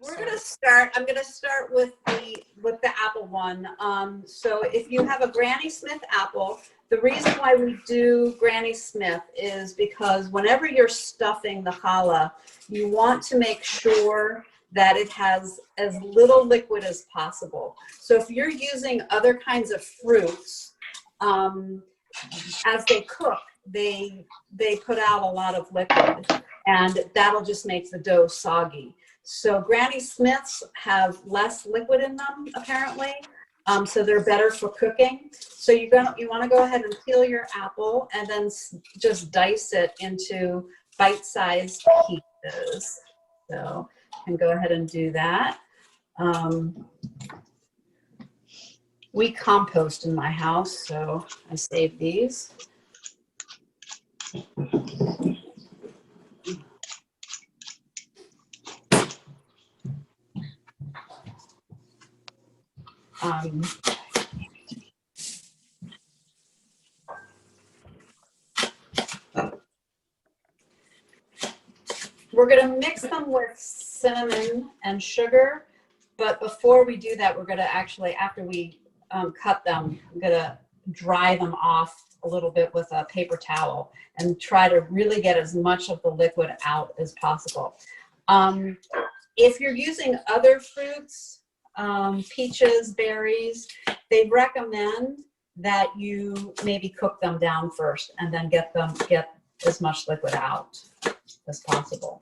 I'm gonna start with the apple one. So if you have a Granny Smith apple, the reason why we do Granny Smith is because whenever you're stuffing the challah, you want to make sure that it has as little liquid as possible. So if you're using other kinds of fruits, as they cook, they put out a lot of liquid, and that'll just make the dough soggy. So Granny Smiths have less liquid in them, apparently, so they're better for cooking. So you want to go ahead and peel your apple and then just dice it into bite-sized pieces. So you can go ahead and do that. We compost in my house, so I save these. We're going to mix them with cinnamon and sugar, but before we do that, we're going to actually, after we cut them, I'm going to dry them off a little bit with a paper towel and try to really get as much of the liquid out as possible. If you're using other fruits, peaches, berries, they recommend that you maybe cook them down first and then get as much liquid out as possible,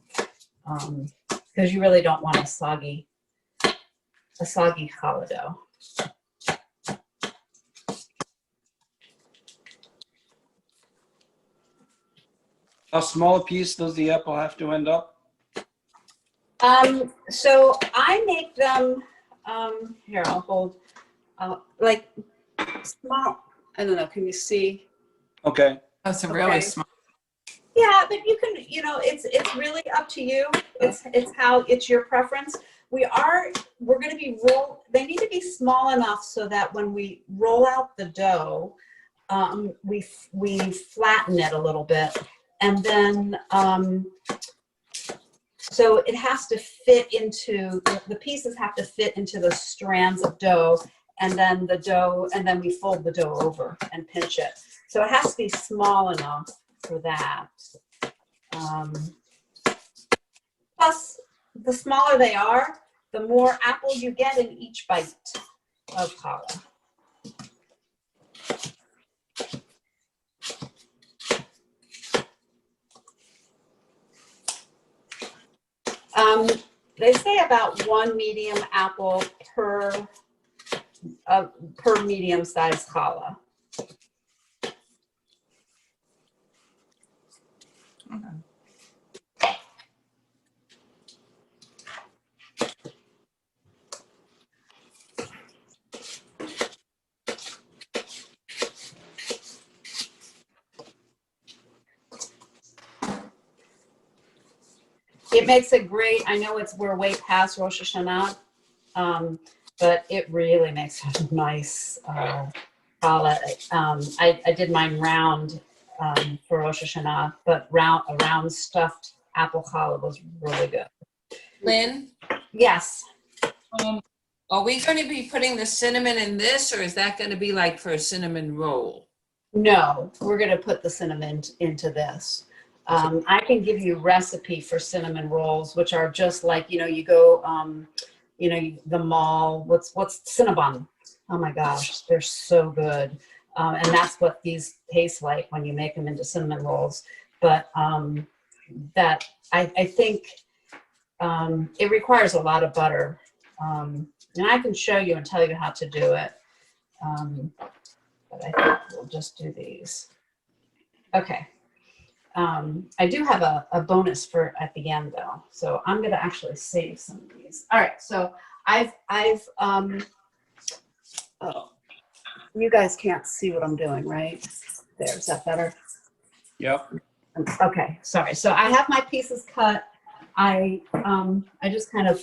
because you really don't want a soggy challah dough. How small a piece does the apple have to end up? So I make them, here, I'll hold, like small, I don't know, can you see? Okay. That's a really small. Yeah, but you can, it's really up to you. It's your preference. We're going to be they need to be small enough so that when we roll out the dough, we flatten it a little bit. And then, so it has to fit into, the pieces have to fit into the strands of dough, and then we fold the dough over and pinch it. So it has to be small enough for that. Plus, the smaller they are, the more apple you get in each bite of challah. They say about one medium apple per medium-sized challah. It makes it great. I know we're way past Rosh Hashanah, but it really makes a nice challah. I did mine round for Rosh Hashanah, but a round stuffed apple challah was really good. Lynn? Yes. Are we going to be putting the cinnamon in this, or is that going to be like for a cinnamon roll? No, we're going to put the cinnamon into this. I can give you a recipe for cinnamon rolls, which are just like, you go, the mall, what's Cinnabon? Oh my gosh, they're so good. And that's what these taste like when you make them into cinnamon rolls. But that I think it requires a lot of butter. And I can show you and tell you how to do it. But I think we'll just do these. Okay. I do have a bonus for at the end though. So I'm going to actually save some of these. All right. So oh, you guys can't see what I'm doing, right? There, is that better? Yep. Okay. Sorry. So I have my pieces cut. I just kind of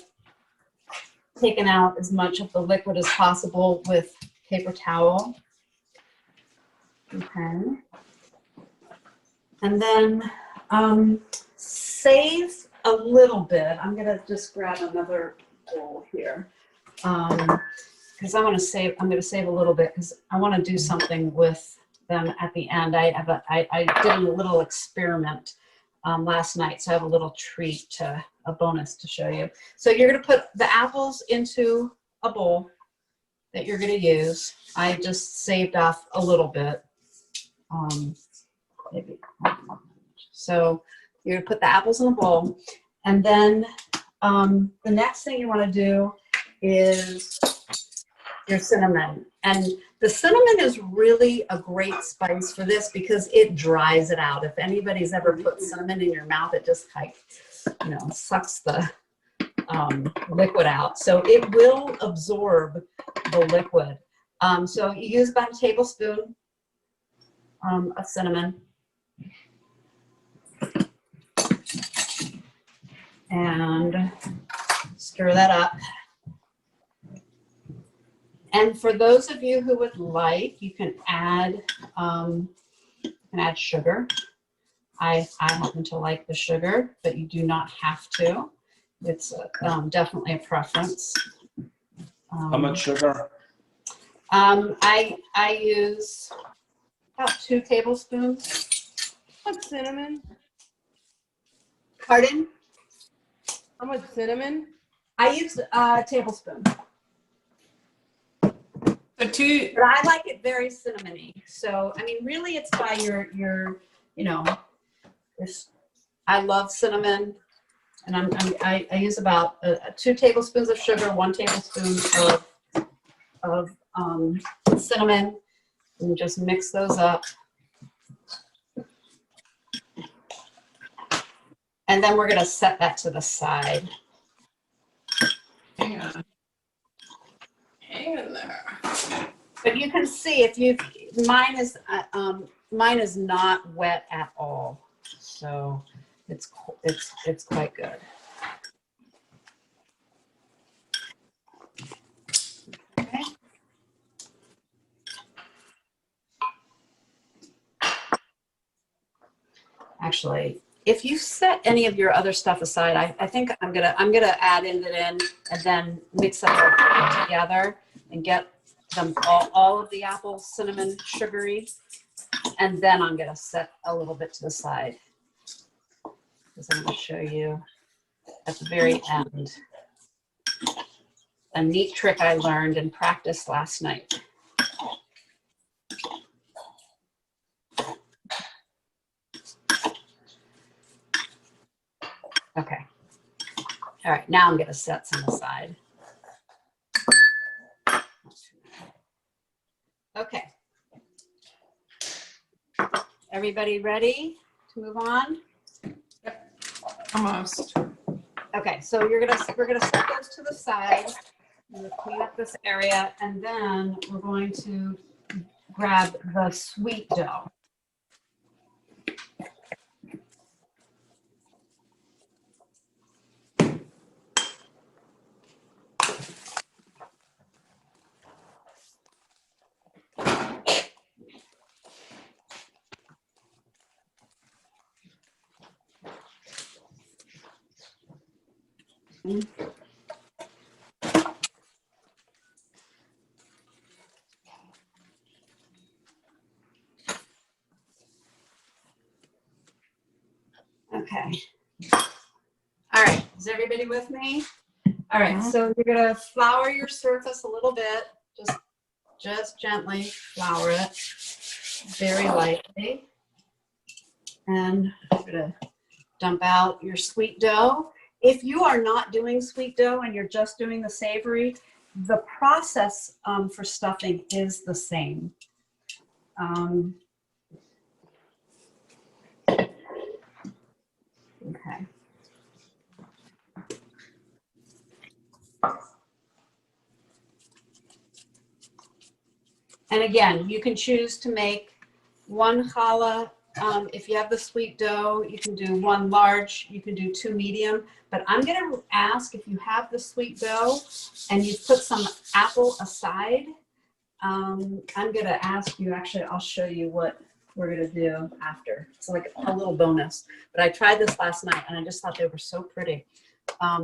taken out as much of the liquid as possible with paper towel. Okay. And then save a little bit. I'm gonna just grab another bowl here. Because I'm gonna save a little bit because I want to do something with them at the end. I did a little experiment last night, so I have a little treat, a bonus to show you. So you're gonna put the apples into a bowl that you're gonna use. I just saved off a little bit, maybe. So you're gonna put the apples in a bowl, and then the next thing you want to do is your cinnamon. And the cinnamon is really a great spice for this because it dries it out. If anybody's ever put cinnamon in your mouth, it just like, you know, sucks the liquid out. So it will absorb the liquid. So you use about a tablespoon of cinnamon. And stir that up. And for those of you who would like, you can add sugar. I happen to like the sugar, but you do not have to. It's definitely a preference. How much sugar? I use about 2 tablespoons. How much cinnamon? Pardon? How much cinnamon? I use a tablespoon. But I like it very cinnamony. So, I mean, really it's by your you know, I love cinnamon, and I use about 2 tablespoons of sugar, 1 tablespoon of cinnamon, and just mix those up. And then we're gonna set that to the side. Hang on. Hang in there. But you can see mine is not wet at all, so it's quite good. Okay. Actually, if you set any of your other stuff aside, I think I'm gonna add it in and then mix them all together and get them all of the apples cinnamon sugary, and then I'm gonna set a little bit to the side because I'm gonna show you at the very end a neat trick I learned and practiced last night. Okay. All right, now I'm gonna set some aside. Okay. Everybody ready to move on? Almost. Okay, so we're gonna set those to the side. I'm gonna clean up this area, and then we're going to grab the sweet dough. Okay. All right, is everybody with me? All right, so you're gonna flour your surface a little bit, just gently flour it, very lightly. And I'm gonna dump out your sweet dough. If you are not doing sweet dough and you're just doing the savory, the process for stuffing is the same. Okay. And again, you can choose to make 1 challah. If you have the sweet dough, you can do 1 large, you can do 2 medium, but I'm gonna ask if you have the sweet dough and you put some apple aside, I'm gonna ask you, actually, I'll show you what we're gonna do after. It's like a little bonus. But I tried this last night and I just thought they were so pretty.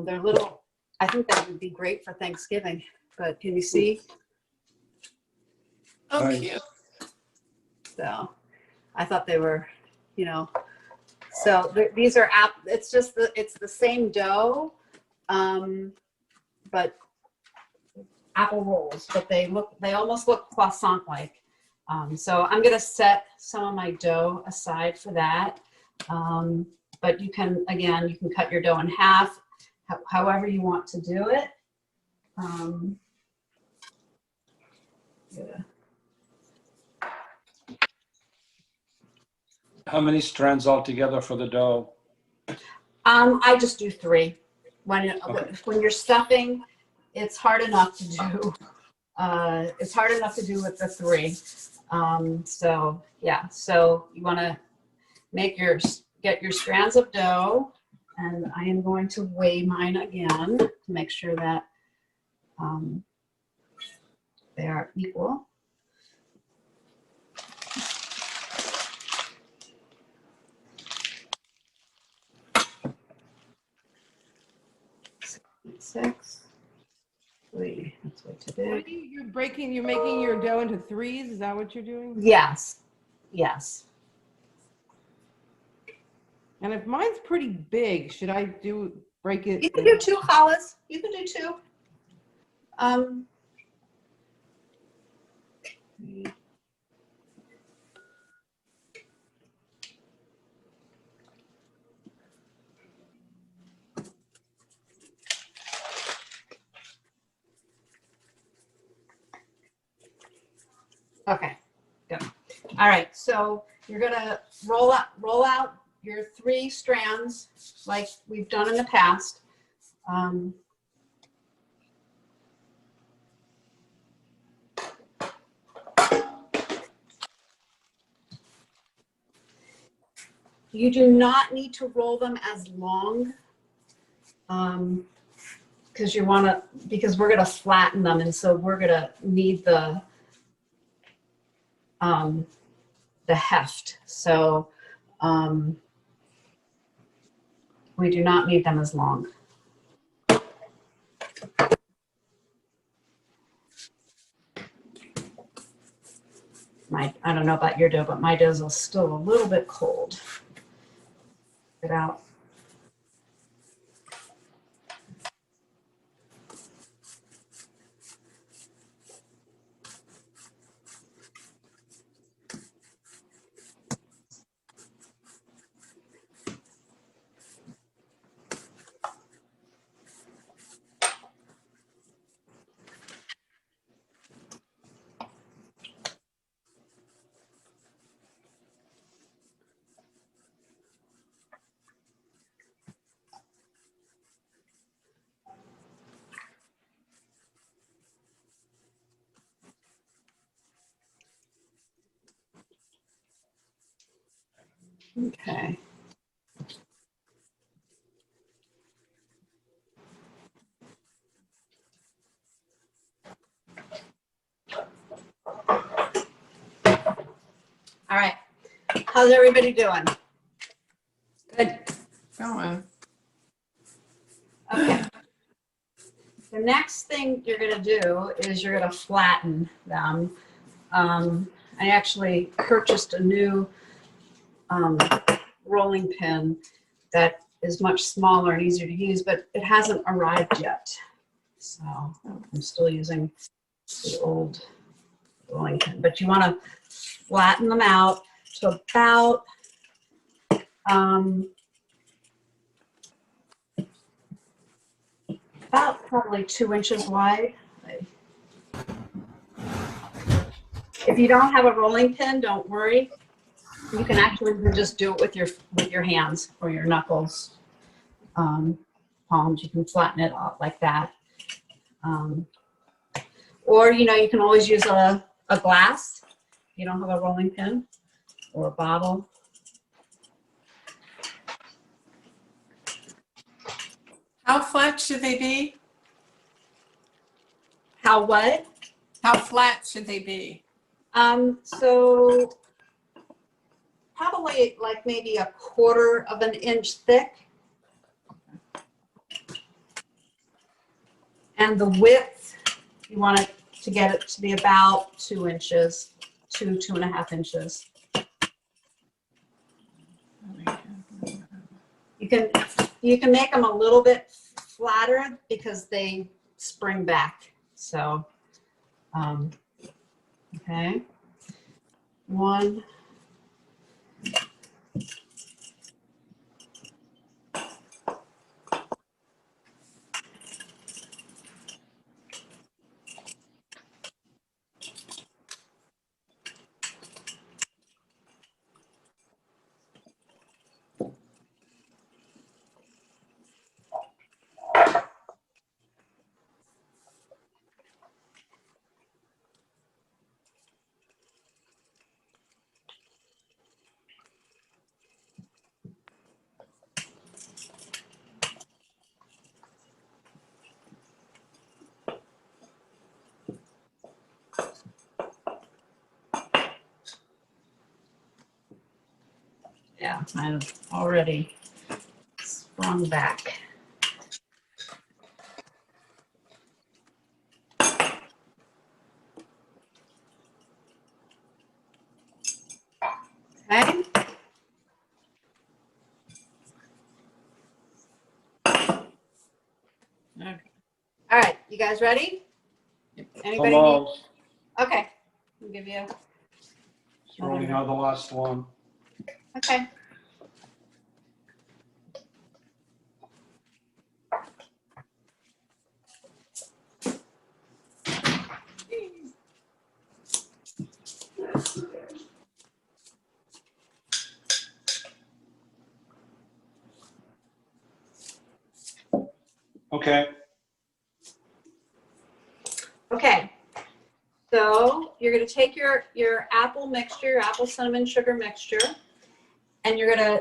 They're little, I think that would be great for Thanksgiving, but can you see? Oh, Nice. cute. So I thought they were, you know, so these are, it's just, it's the same dough, but apple rolls, but they almost look croissant-like. So I'm gonna set some of my dough aside for that. But you can, again, you can cut your dough in half, however you want to do it. Yeah. How many strands altogether for the dough? I just do 3. Okay. When you're stuffing, it's hard enough to do. It's hard enough to do with the 3. So yeah, so you want to get your strands of dough, and I am going to weigh mine again to make sure that they are equal. Six. Wait, that's way too What big. are you're making your dough into 3s? Is that what you're doing? Yes, yes. And if mine's pretty big, should I break it? You can do 2, Hollis. You can do 2. Okay, good. All right, so you're gonna roll out your 3 strands like we've done in the past. You do not need to roll them as long because we're gonna flatten them, and so we're gonna need the heft. So we do not need them as long. I don't know about your dough, but my dough is still a little bit cold. Get out. Okay. All right. How's everybody doing? Good. Go on. Okay. The next thing you're going to do is you're going to flatten them. I actually purchased a new rolling pin that is much smaller and easier to use, but it hasn't arrived yet. So I'm still using the old rolling pin. But you want to flatten them out to about probably 2 inches wide. If you don't have a rolling pin, don't worry. You can actually just do it with your hands or your knuckles, palms. You can flatten it out like that. Or, you can always use a glass if you don't have a rolling pin, or a bottle. How flat should they be? How what? How flat should they be? So probably like maybe a 1/4 of an inch thick. And the width, you want it to get it to be about 2 inches, 2.5 inches. You can make them a little bit flatter because they spring back. So, okay, 1. Yeah, I've already sprung back. Okay. Okay. All right, you guys ready? Anybody need? Almost. Okay, I'll give you. Just rolling out the last one. Okay. Okay. Okay. So you're going to take your apple mixture, your apple cinnamon sugar mixture, and you're going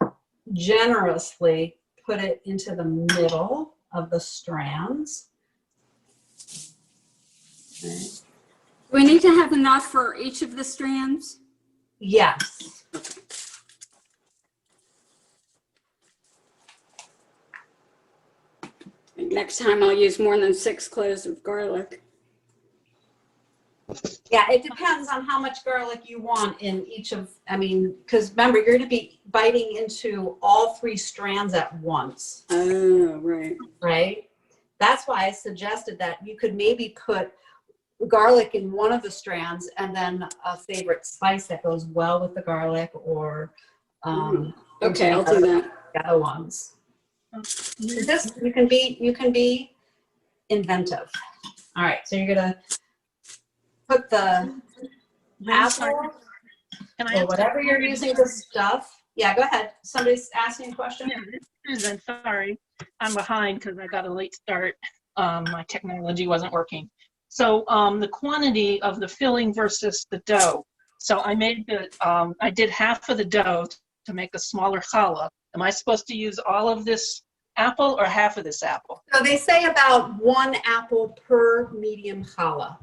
to generously put it into the middle of the strands. Okay. Do we need to have enough for each of the strands? Yes. Next time I'll use more than 6 cloves of garlic. Yeah, it depends on how much garlic you want in each of, I mean, because remember, you're going to be biting into all 3 strands at once. Oh, right. Right? That's why I suggested that you could maybe put garlic in one of the strands and then a favorite spice that goes well with the garlic, or Okay, I'll do that. the other ones. Just you can be inventive. All right, so you're gonna put the apple Can I or ask whatever you're using to stuff. Yeah, go ahead. Somebody's asking a question. Yeah, this is Susan. Sorry, I'm behind because I got a late start. My technology wasn't working. So the quantity of the filling versus the dough. So I made I did half of the dough to make a smaller challah. Am I supposed to use all of this apple or half of this apple? So they say about 1 apple per medium challah.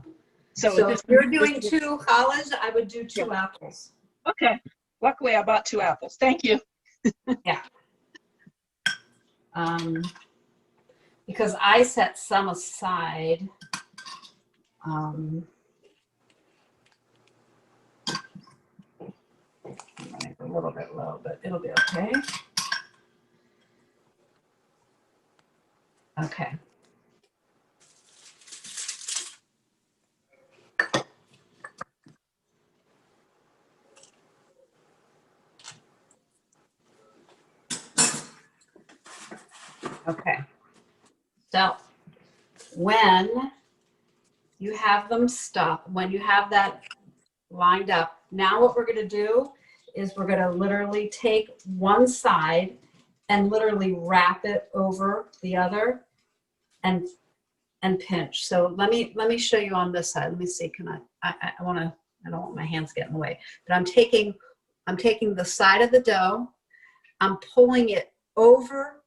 So if you're doing 2 challahs, I would do 2 apples. Okay. Luckily, I bought 2 apples. Thank you. Yeah. Because I set some aside. I'm running a little bit low, but it'll be okay. Okay. Okay. So when you have them stuck, when you have that lined up, now what we're going to do is we're going to literally take one side and literally wrap it over the other and pinch. So let me show you on this side. Let me see. Can I don't want my hands getting in the way, but I'm taking the side of the dough, I'm pulling it over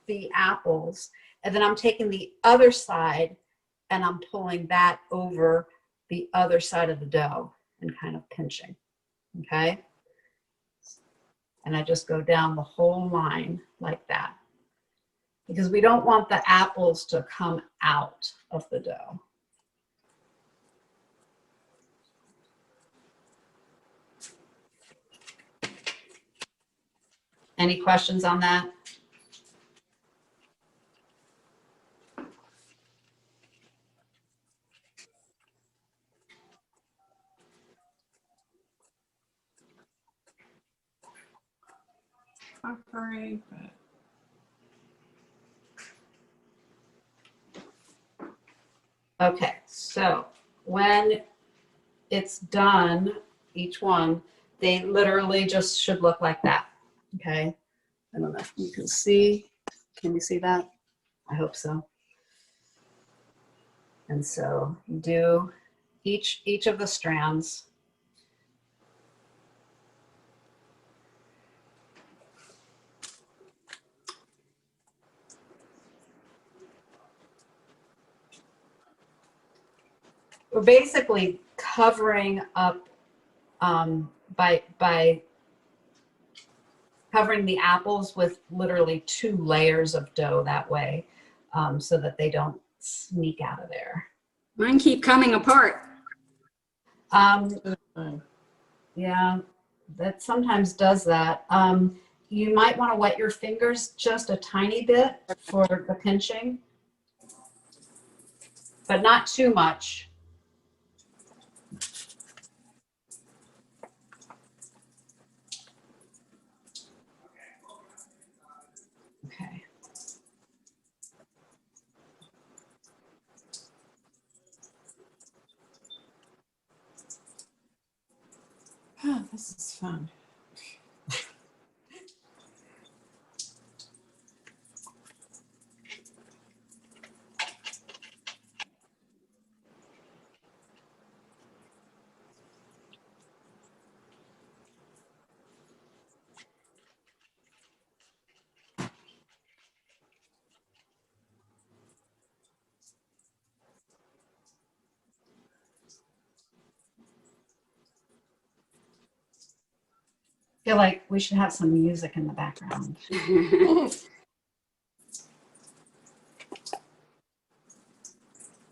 the apples, and then I'm taking the other side and I'm pulling that over the other side of the dough and kind of pinching. Okay. And I just go down the whole line like that. Because we don't want the apples to come out of the dough. Any questions on that? Braid, but Okay, so when it's done, each one, they literally just should look like that. Okay. I don't know if you can see. Can you see that? I hope so. And so you do each of the strands. We're basically covering up by covering the apples with literally 2 layers of dough that way, so that they don't sneak out of there. Mine keep coming apart. Yeah, that sometimes does that. You might want to wet your fingers just a tiny bit for the pinching, but not too much. Okay. oh, this is fun. I feel like we should have some music in the background.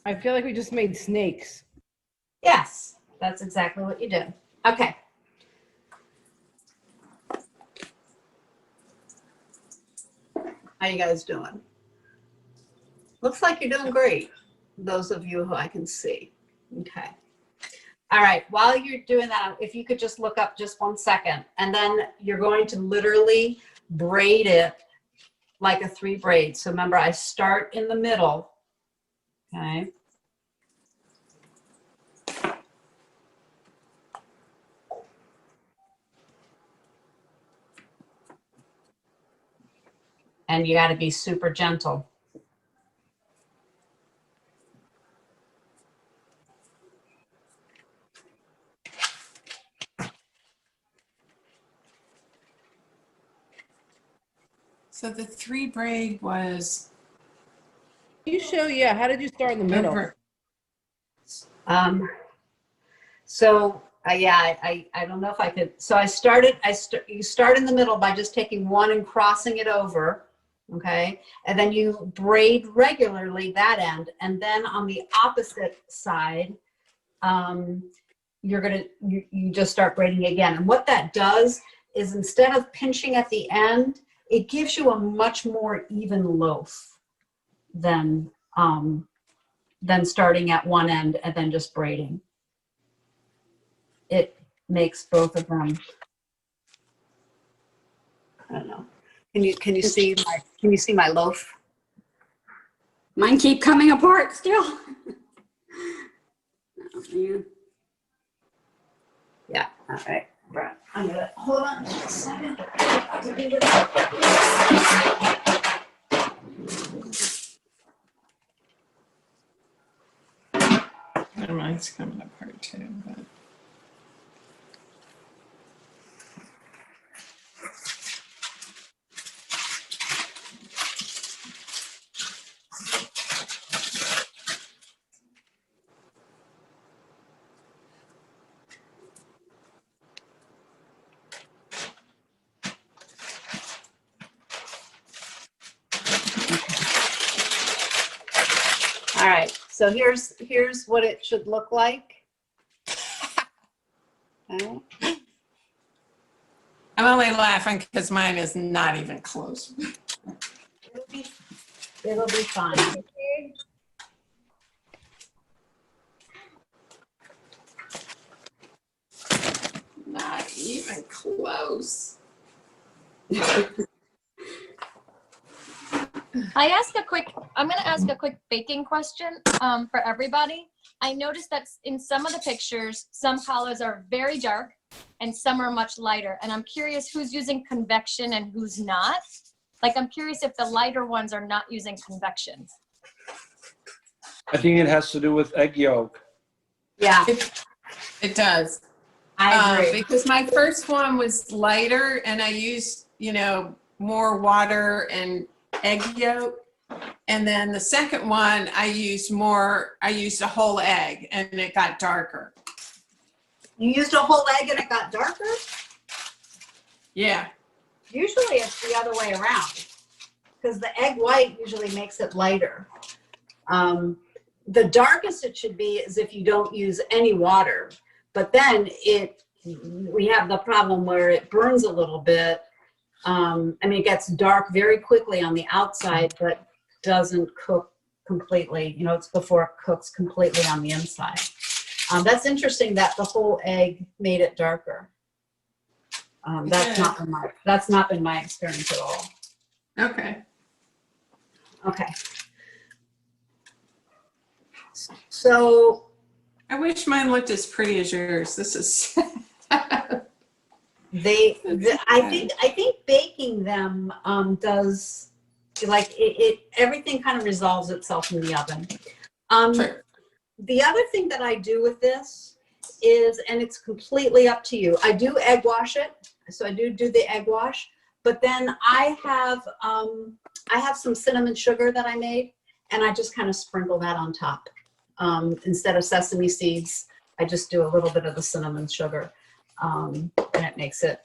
I feel like we just made snakes. Yes, that's exactly what you did. Okay. How you guys doing? Looks like you're doing great. Those of you who I can see. Okay. All right, while you're doing that, if you could just look up just 1 second, and then you're going to literally braid it like a 3 braid. So remember, I start in the middle, okay? And you gotta be super gentle. So the 3 braid was You show, yeah. How did you start in the middle? over. Yeah, I don't know if I could. So you start in the middle by just taking one and crossing it over, okay? And then you braid regularly that end. And then on the opposite side, you just start braiding again. And what that does is instead of pinching at the end, it gives you a much more even loaf than starting at one end and then just braiding. It makes both of them. I don't know. Can you see my loaf? Mine keep coming apart still. Oh, man. Yeah. All right. Right. I'm gonna hold on just a second. Mine's coming apart too, but. So here's what it should look like. Okay. I'm only laughing because mine is not even close. It'll be fine. Not even close. I'm going to ask a quick baking question for everybody. I noticed that in some of the pictures, some challahs are very dark and some are much lighter. And I'm curious who's using convection and who's not. Like, I'm curious if the lighter ones are not using convection. I think it has to do with egg yolk. Yeah, It does. I agree. Because my first one was lighter and I used, more water and egg yolk. And then the second one, I used a whole egg and it got darker. You used a whole egg and it got darker? Yeah. Usually it's the other way around because the egg white usually makes it lighter. The darkest it should be is if you don't use any water, but then we have the problem where it burns a little bit. It gets dark very quickly on the outside, but doesn't cook completely. It's before it cooks completely on the inside. That's interesting that the whole egg made it darker. That's not been my experience at all. Okay. Okay. So I wish mine looked as pretty as yours. This is. I think baking them does everything kind of resolves itself in the oven. Sure. The other thing that I do with this is, and it's completely up to you, I do egg wash it. So I do the egg wash, but then I have some cinnamon sugar that I made, and I just kind of sprinkle that on top. Instead of sesame seeds, I just do a little bit of the cinnamon sugar, and it makes it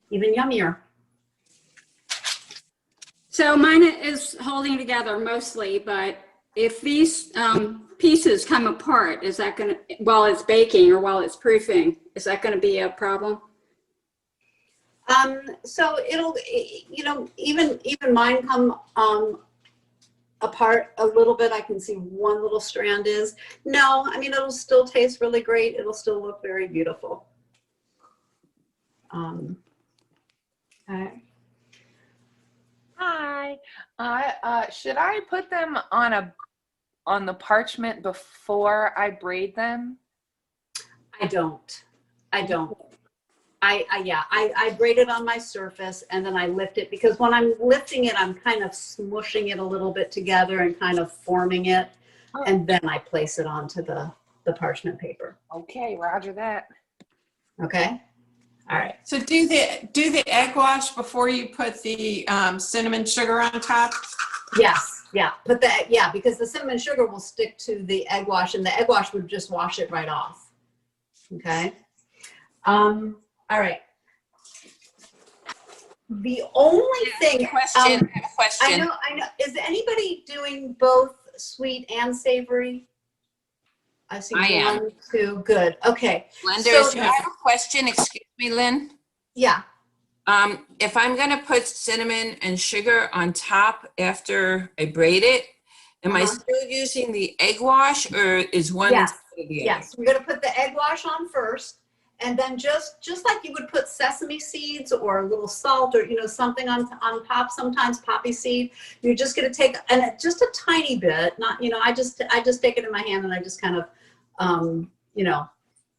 even yummier. So mine is holding together mostly, but if these pieces come apart, is that going to, while it's baking or while it's proofing, is that going to be a problem? So it'll, even mine come apart a little bit. I can see one little strand is. No, it'll still taste really great. It'll still look very beautiful. Okay. Hi. Should I put them on the parchment before I braid them? I don't. I braid it on my surface and then I lift it, because when I'm lifting it, I'm kind of smushing it a little bit together and kind of forming it. And then I place it onto the parchment paper. Okay, roger that. Okay. All right. So do the egg wash before you put the cinnamon sugar on top? Yes. Yeah. Because the cinnamon sugar will stick to the egg wash and the egg wash would just wash it right off. Okay. All right. The only thing, Question. I know. Is anybody doing both sweet and savory? I see I am. 1, 2. Good. Okay. Blenders, So- I have a question. Excuse me, Lynn. Yeah. If I'm gonna put cinnamon and sugar on top after I braid it, am I still using the egg wash, or is one Yes. instead of the other? Yes. We're going to put the egg wash on first. And then just like you would put sesame seeds or a little salt or, something on top, sometimes poppy seed, you're just going to take just a tiny bit, not, I just take it in my hand and I just kind of,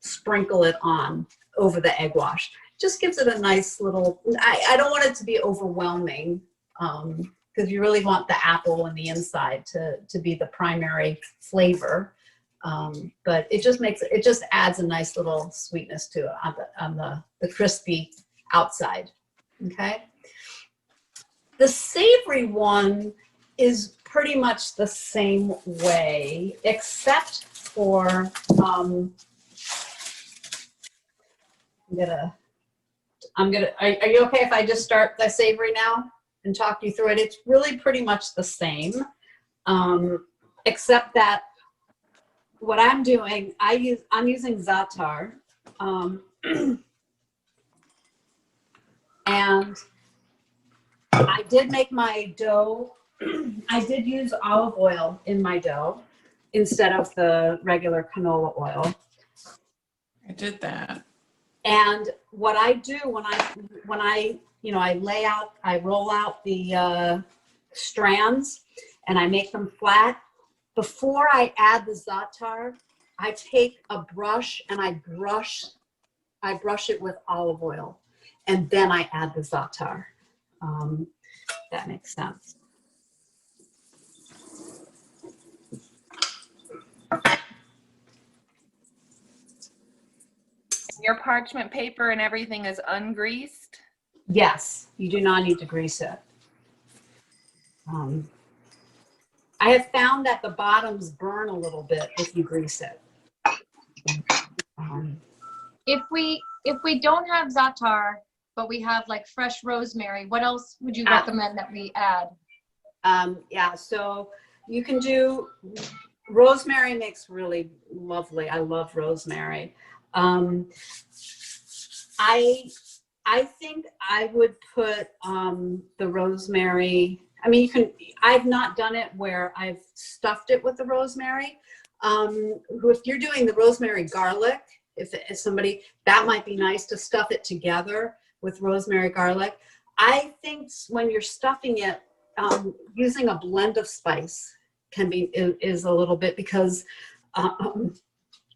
sprinkle it on over the egg wash. Just gives it a nice little, I don't want it to be overwhelming because you really want the apple and the inside to be the primary flavor. But it just adds a nice little sweetness to it on the crispy outside. Okay. The savory one is pretty much the same way, except for, are you okay if I just start the savory now and talk you through it? It's really pretty much the same. except that what I'm doing, I'm using za'atar, and I did make my dough. I did use olive oil in my dough instead of the regular canola oil. I did that. And what I do when I I roll out the strands and I make them flat. Before I add the za'atar, I take a brush and I brush it with olive oil, and then I add the za'atar. That makes sense. Your parchment paper and everything is ungreased? Yes, you do not need to grease it. I have found that the bottoms burn a little bit if you grease it. If we don't have za'atar, but we have like fresh rosemary, what else would you recommend that we add? Yeah, so you can do, rosemary makes really lovely. I love rosemary. I think I would put the rosemary. I mean, I've not done it where I've stuffed it with the rosemary. If you're doing the rosemary garlic, if somebody, that might be nice to stuff it together with rosemary garlic. I think when you're stuffing it, using a blend of spice is a little bit, because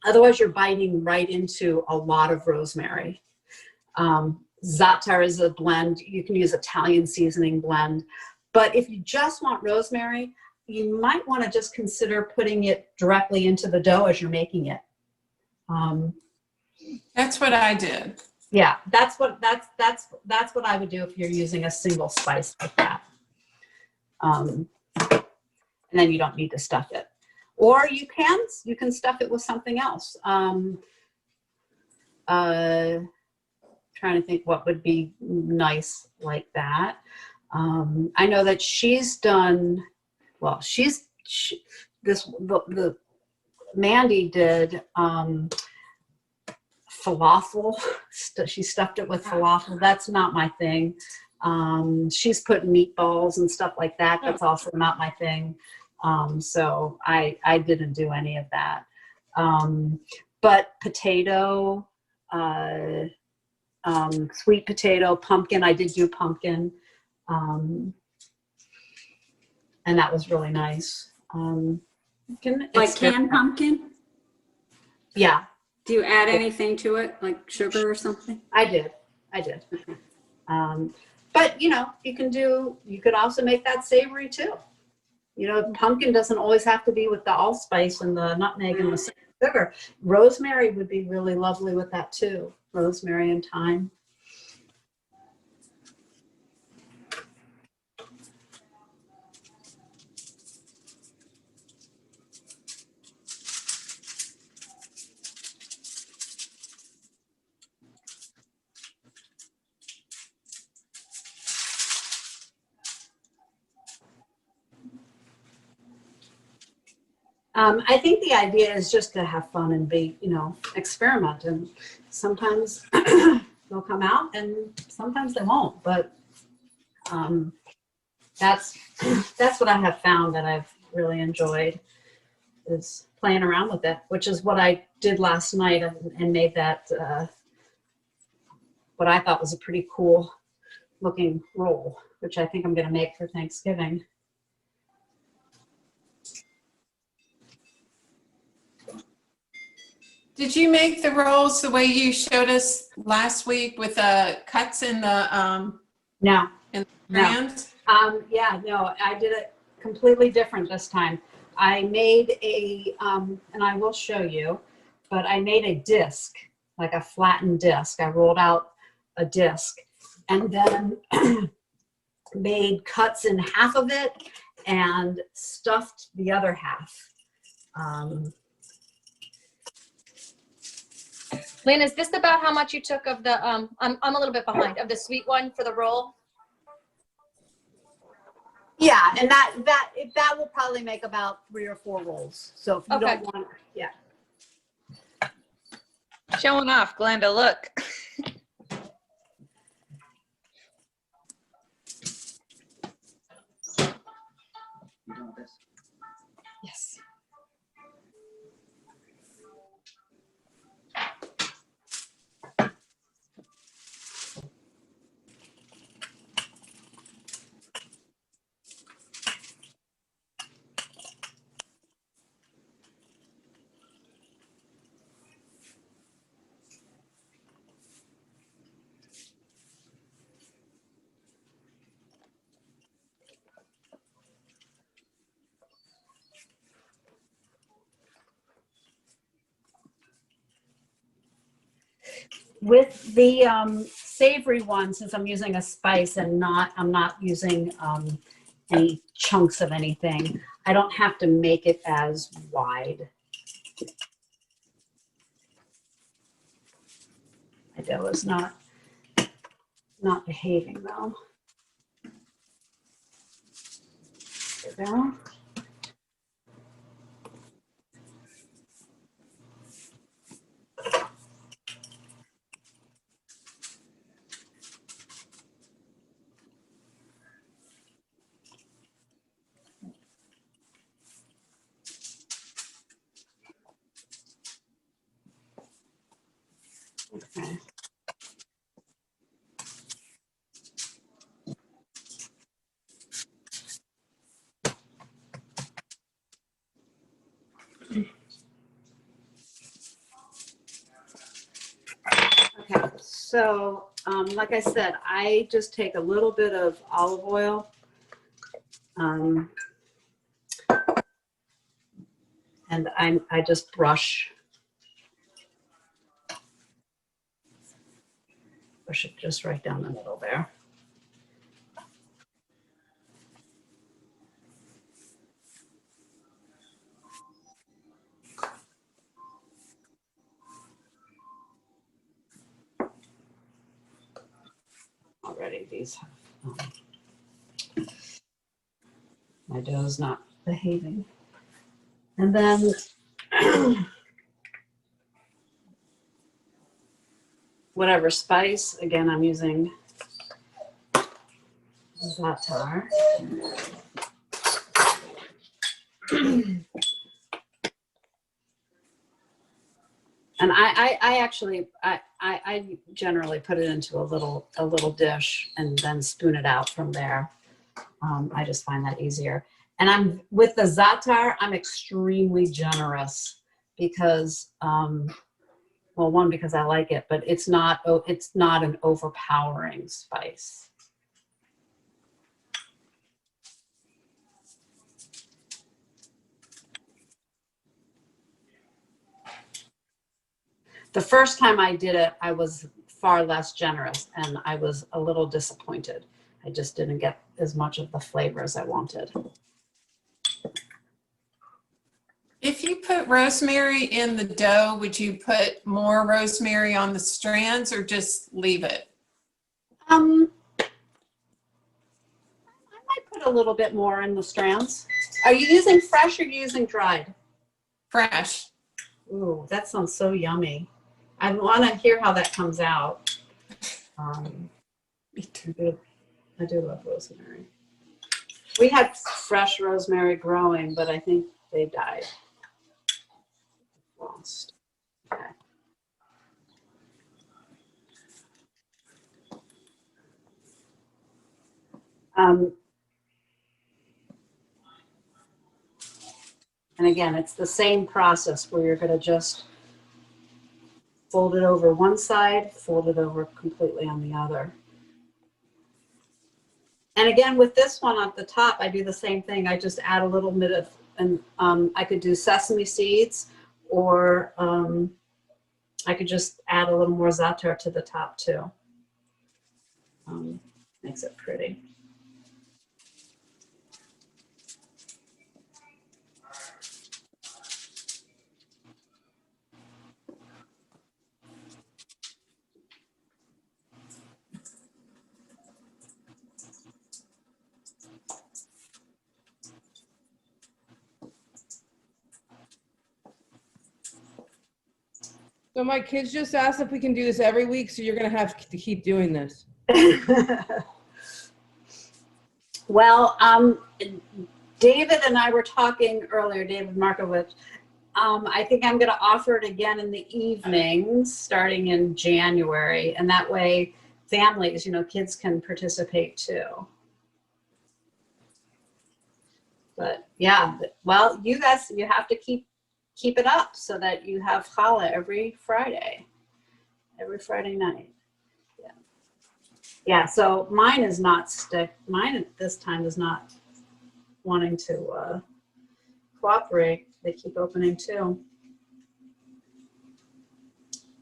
otherwise you're biting right into a lot of rosemary. Za'atar is a blend. You can use Italian seasoning blend. But if you just want rosemary, you might want to just consider putting it directly into the dough as you're making it. That's what I did. Yeah, that's what I would do if you're using a single spice like that. And then you don't need to stuff it. Or you can stuff it with something else. Trying to think what would be nice like that. I know that she's done, well, the Mandy did falafel. She stuffed it with falafel. That's not my thing. She's put meatballs and stuff like that. That's also not my thing. So I didn't do any of that. But potato, sweet potato, pumpkin, I did do pumpkin. And that was really nice. Like canned pumpkin? Yeah. Do you add anything to it, like sugar or something? I did. But you could also make that savory too. Pumpkin doesn't always have to be with the allspice and the nutmeg and the sugar. Rosemary would be really lovely with that too. Rosemary and thyme. I think the idea is just to have fun and be, experiment. And sometimes they'll come out and sometimes they won't. But that's what I have found that I've really enjoyed, is playing around with it, which is what I did last night and made that, what I thought was a pretty cool looking roll, which I think I'm going to make for Thanksgiving. Did you make the rolls the way you showed us last week with the cuts in the No. strands? Yeah, no, I did it completely different this time. I made and I will show you, but I made a disc, like a flattened disc. I rolled out a disc and then made cuts in half of it and stuffed the other half. Lynn, is this about how much you took of the, I'm a little bit behind, of the sweet one for the roll? Yeah, and that will probably make about 3 or 4 rolls. So if you Okay. don't want, yeah. Showing off, Glenda, look. Yes. With the savory one, since I'm using a spice and I'm not using any chunks of anything, I don't have to make it as wide. My dough is not behaving though. There we go. Okay. Okay, so like I said, I just take a little bit of olive oil. And I just brush it just right down the middle there. Already these my dough's not behaving. And then whatever spice, again, I'm using za'atar. And I actually I generally put it into a little dish and then spoon it out from there. I just find that easier. And I'm with the za'atar, I'm extremely generous because well, one, because I like it, but it's not an overpowering spice. The first time I did it, I was far less generous and I was a little disappointed. I just didn't get as much of the flavor as I wanted. If you put rosemary in the dough, would you put more rosemary on the strands or just leave it? I might put a little bit more in the strands. Are you using fresh or are you using dried? Fresh. Ooh, that sounds so yummy. I want to hear how that comes out. Me too. I do love rosemary. We had fresh rosemary growing, but I think they died. Lost. Okay. And again, it's the same process where you're going to just fold it over one side, fold it over completely on the other. And again, with this one at the top, I do the same thing. I just add a little bit of, and I could do sesame seeds, or I could just add a little more za'atar to the top too. Makes it pretty. So my kids just asked if we can do this every week, so you're gonna have to keep doing this. Well, David and I were talking earlier, David Markovich. I think I'm going to offer it again in the evenings starting in January. And that way families, kids can participate too. But yeah, well, you guys, you have to keep it up so that you have challah every Friday night. Yeah, so mine is not mine at this time is not wanting to cooperate. They keep opening too.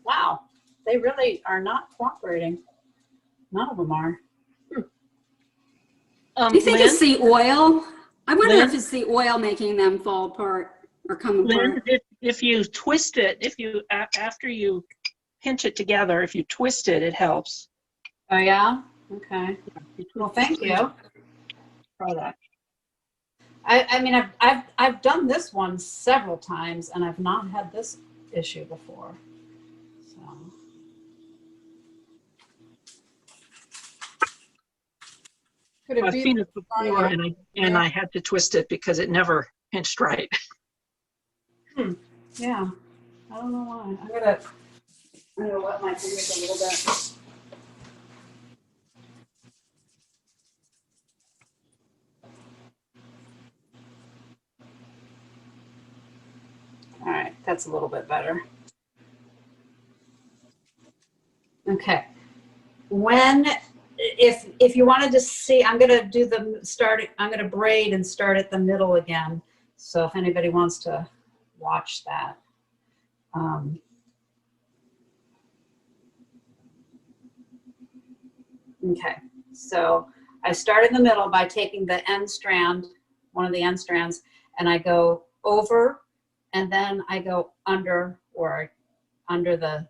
Wow, they really are not cooperating. None of them are. Do you think Lynn, it's the oil? I wonder Lynn? if it's the oil making them fall apart or come Lynn, apart. if you twist it, after you pinch it together, if you twist it, it helps. Oh yeah? Okay. Well, thank you. Try that. I mean, I've done this one several times and I've not had this issue before. So. Could it I've be seen it before, Friday? and I had to twist it because it never pinched right. Yeah. I don't know why. I'm gonna wet my fingers a little bit. All right, that's a little bit better. Okay. If you wanted to see, I'm gonna do I'm gonna braid and start at the middle again. So if anybody wants to watch that. Okay, so I start in the middle by taking the end strand, one of the end strands, and I go over, and then I go under or under the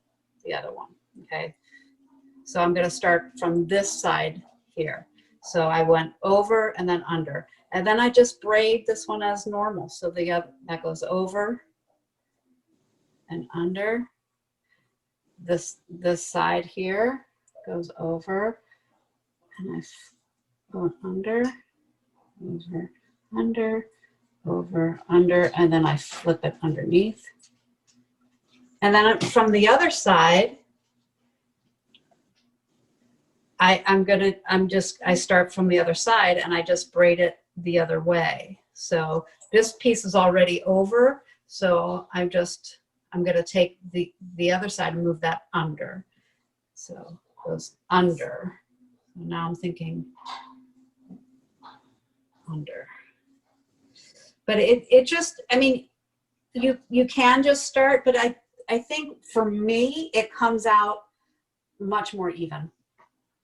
other one, okay? So I'm gonna start from this side here. So I went over and then under, and then I just braid this one as normal. So that goes over and under. This side here goes over, and I go under, over, under, over, under, and then I flip it underneath. And then from the other side, I start from the other side and I just braid it the other way. So this piece is already over. So I'm going to take the other side and move that under. So it goes under. Now I'm thinking under. But it just, I mean, you can just start, but I think for me, it comes out much more even.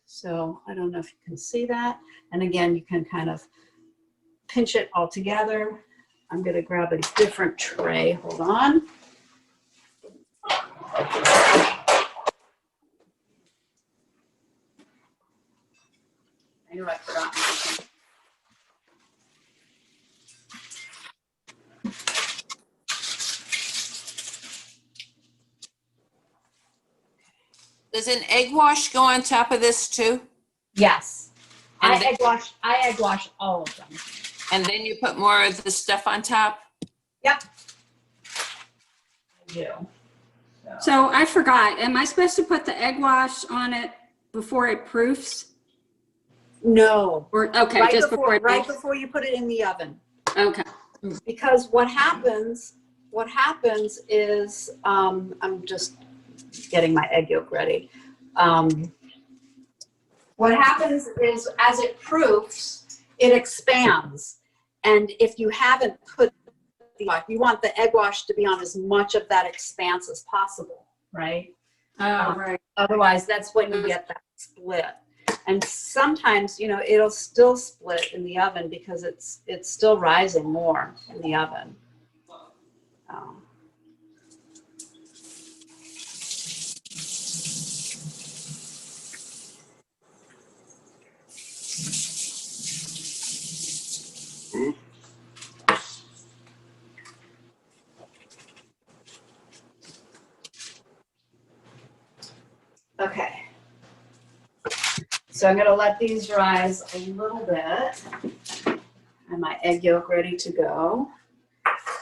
So I don't know if you can see that. And again, you can kind of pinch it all together. I'm going to grab a different tray. Hold on. I knew I forgot something. Does an egg wash go on top of this too? Yes. And I egg wash all of them. And then you put more of the stuff on top? Yep. I do. So I forgot, am I supposed to put the egg wash on it before it proofs? No. Or, okay, Right just before before before you put it in the oven. Okay. Because what happens is, I'm just getting my egg yolk ready. What happens is as it proofs, it expands. And if you haven't put you want the egg wash to be on as much of that expanse as possible, right? Right. Otherwise, that's when you get that split. And sometimes, it'll still split in the oven because it's still rising more in the oven. Okay. So I'm gonna let these rise a little bit. And my egg yolk ready to go.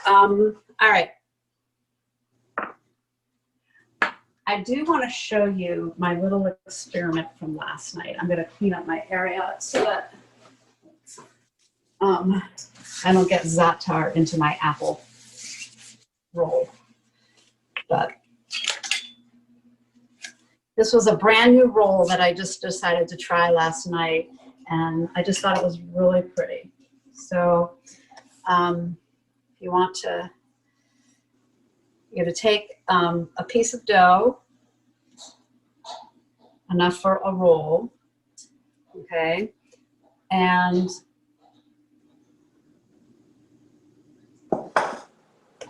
All right. I do want to show you my little experiment from last night. I'm going to clean up my area so that I don't get za'atar into my apple roll. But this was a brand new roll that I just decided to try last night, and I just thought it was really pretty. So if you want to, you're going to take a piece of dough, enough for a roll, okay? And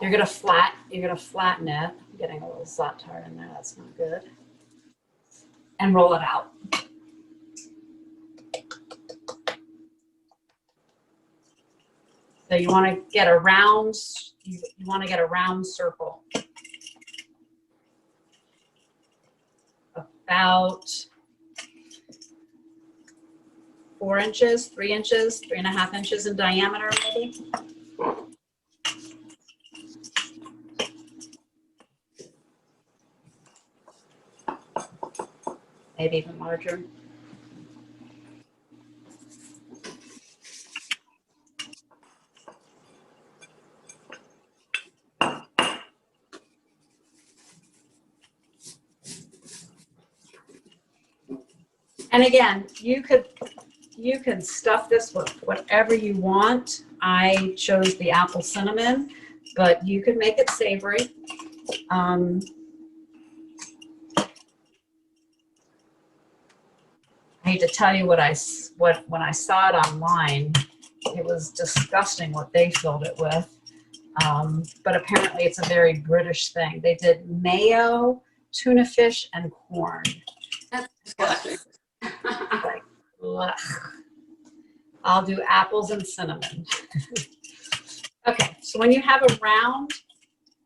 you're gonna flatten it. I'm getting a little za'atar in there, that's not good. And roll it out. So you wanna get a round, you wanna get a round circle. About 4 inches, 3 inches, 3.5 inches in diameter, maybe. Maybe even larger. And again, you could stuff this with whatever you want. I chose the apple cinnamon, but you could make it savory. I hate to tell you when I saw it online, it was disgusting what they filled it with. But apparently it's a very British thing. They did mayo, tuna fish, and corn. That's disgusting. Like, ugh. I'll do apples and cinnamon. Okay, so when you have a round,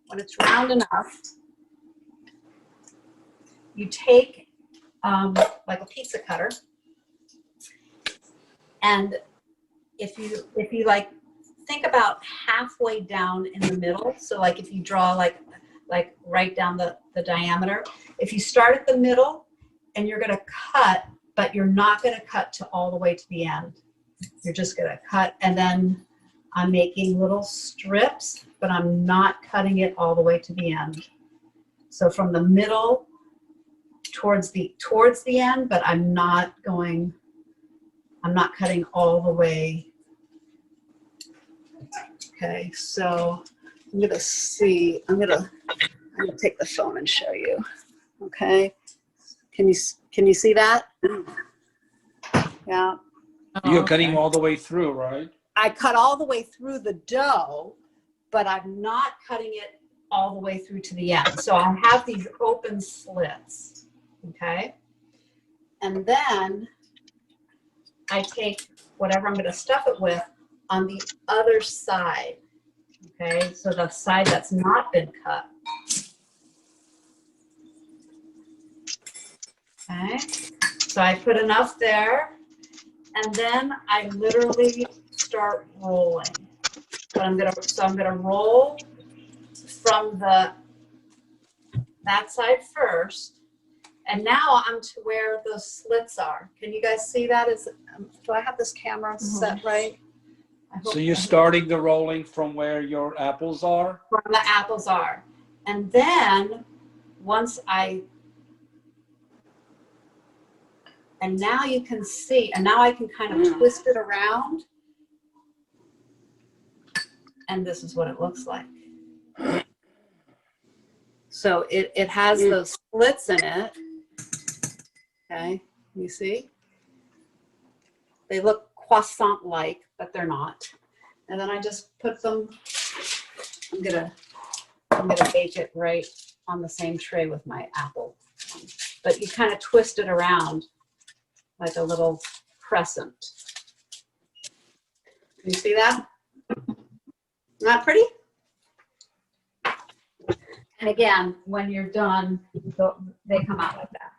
when it's round enough, you take like a pizza cutter, and if you like think about halfway down in the middle, so like if you draw like right down the diameter, if you start at the middle and you're going to cut, but you're not going to cut to all the way to the end. You're just going to cut, and then I'm making little strips, but I'm not cutting it all the way to the end. So from the middle towards the end, but I'm not cutting all the way. Okay, so I'm gonna see, I'm gonna take the phone and show you. Okay, can you see that? Yeah. You're cutting all the way through, right? I cut all the way through the dough, but I'm not cutting it all the way through to the end. So I have these open slits, okay? And then I take whatever I'm gonna stuff it with on the other side, okay? So the side that's not been cut. Okay, so I put enough there, and then I literally start rolling. But I'm gonna roll from that side first, and now I'm to where those slits are. Can you guys see that? Do I have this camera set right? So you're starting the rolling from where your apples are? Where the apples are. And then and now you can see, and now I can kind of twist it around. And this is what it looks like. So it has those slits in it. Okay, you see? They look croissant-like, but they're not. And then I just put them, I'm gonna bake it right on the same tray with my apple. But you kind of twist it around like a little crescent. Can you see that? Not pretty? And again, when you're done, they come out like that.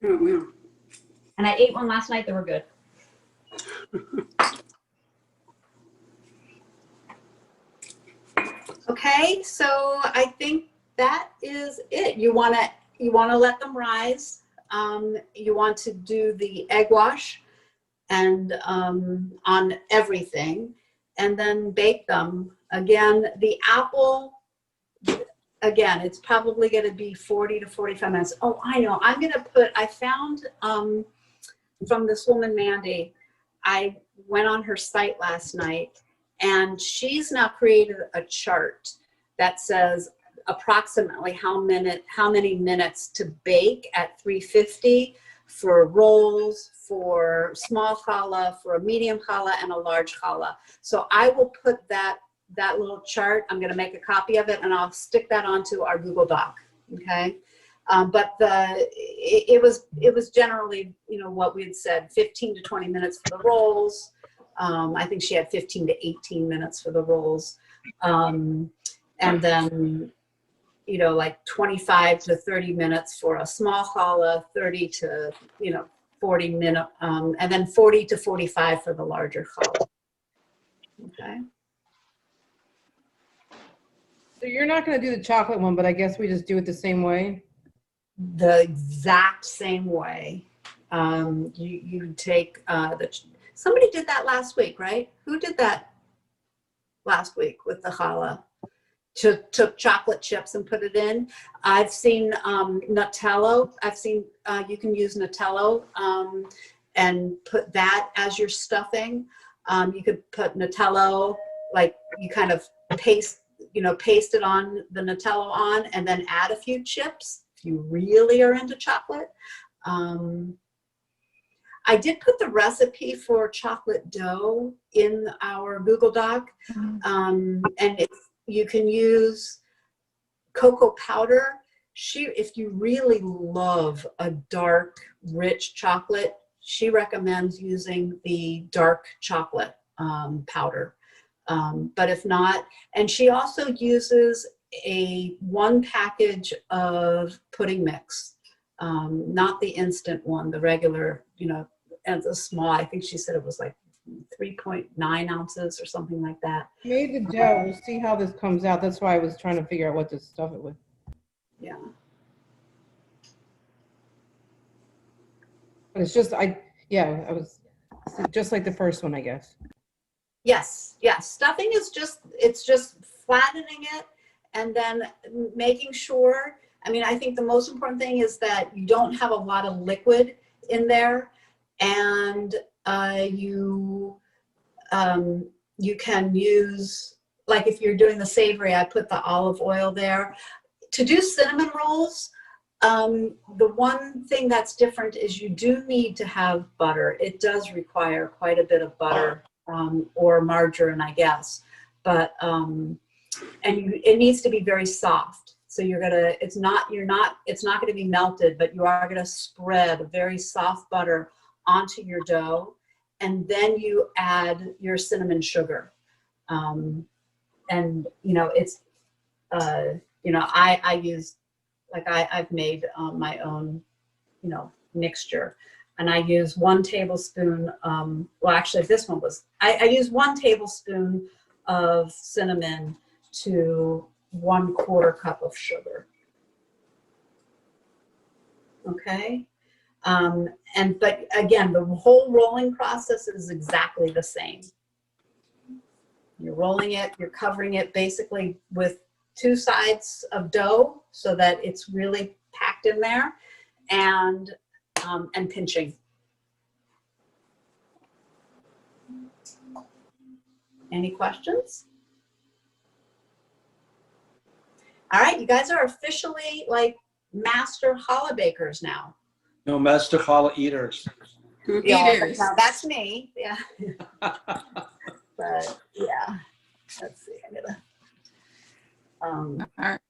Oh, yeah. And I ate one last night. They were good. Okay, so I think that is it. You wanna let them rise. You want to do the egg wash and on everything, and then bake them. Again, the apple, again, it's probably going to be 40 to 45 minutes. Oh, I know. I'm going to put, I found from this woman, Mandy, I went on her site last night, and she's now created a chart that says approximately how many minutes to bake at 350 for rolls, for small challah, for a medium challah, and a large challah. So I will put that little chart. I'm going to make a copy of it, and I'll stick that onto our Google Doc. Okay. But it was generally, you know, what we had said, 15 to 20 minutes for the rolls. I think she had 15 to 18 minutes for the rolls. And then, you know, like 25 to 30 minutes for a small challah, 30 to, 40 minutes, and then 40 to 45 for the larger challah. Okay. So you're not going to do the chocolate one, but I guess we just do it the same way. The exact same way. You take somebody did that last week, right? Who did that last week with the challah? Took chocolate chips and put it in. I've seen Nutella. I've seen you can use Nutella and put that as your stuffing. You could put Nutella, like you kind of paste it on the Nutella on, and then add a few chips if you really are into chocolate. I did put the recipe for chocolate dough in our Google Doc, and you can use cocoa powder. If you really love a dark, rich chocolate, she recommends using the dark chocolate powder. But if not, and she also uses one package of pudding mix, not the instant one, the regular, and the small. I think she said it was like 3.9 ounces or something like that. Made the dough. We'll see how this comes out. That's why I was trying to figure out what to stuff it with. Yeah. But it's just, I was just like the first one, I guess. Yes. Stuffing is it's just flattening it and then making sure, I think the most important thing is that you don't have a lot of liquid in there, and you can use, like if you're doing the savory, I put the olive oil there. To do cinnamon rolls, the one thing that's different is you do need to have butter. It does require quite a bit of butter, or margarine, I guess. But it needs to be very soft. So it's not going to be melted, but you are going to spread a very soft butter onto your dough, and then you add your cinnamon sugar. And it's I use, like I've made my own mixture, and I use 1 tablespoon. Well, actually, this one was I use 1 tablespoon of cinnamon to 1/4 cup of sugar. Okay. But again, the whole rolling process is exactly the same. You're rolling it, you're covering it basically with 2 sides of dough so that it's really packed in there, and pinching. Any questions? All right, you guys are officially like master challah bakers now. No, master challah eaters. Eaters. Now that's me. Yeah. But yeah, let's see. I'm gonna. All right.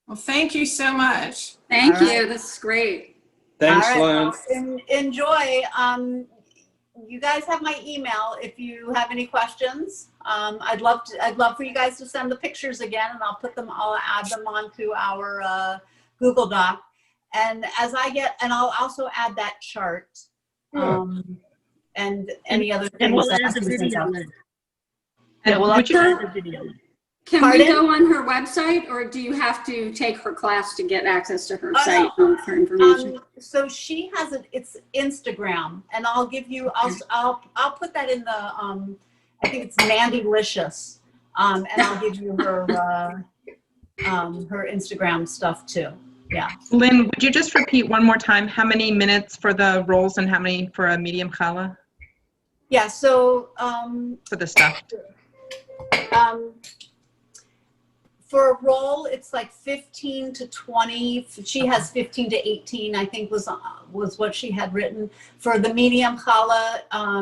Well, thank you so much. Thank All you. right. This is great. Thanks, All right, Lynn. well, enjoy. You guys have my email if you have any questions. I'd love for you guys to send the pictures again, and I'll add them onto our Google Doc. and as I get, and I'll also add that chart. And any other And things we'll that I add the can think video of. link. And Yeah, we'll which add the video. Can Pardon? we go on her website, or do you have to take her class to get access to her site for information? So she has it's Instagram, and I'll give you, I'll put that in the, I think it's Mandylicious. And I'll give you her Instagram stuff too. Yeah. Lynn, would you just repeat one more time how many minutes for the rolls and how many for a medium challah Yeah. So, for the stuffed? for a roll, it's like 15 to 20. She has 15 to 18, I think was what she had written. For the medium challah,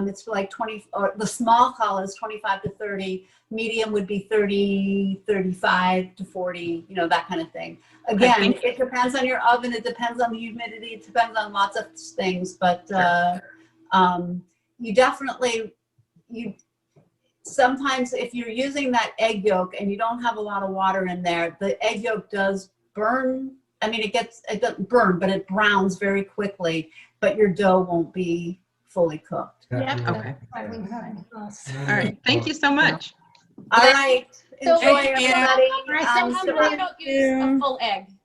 it's like 20, or the small challah is 25 to 30. Medium would be 30, 35 to 40, you know, that kind of thing. Again, it depends on your oven. It depends on the humidity. It depends on lots of things, but you definitely, sometimes if you're using that egg yolk and you don't have a lot of water in there, the egg yolk does burn. I mean, it doesn't burn, but it browns very quickly, but your dough won't be fully cooked. Okay. All right. Thank you so much. All right. So- Enjoy, Thank you. everybody. So how come you don't use a full egg?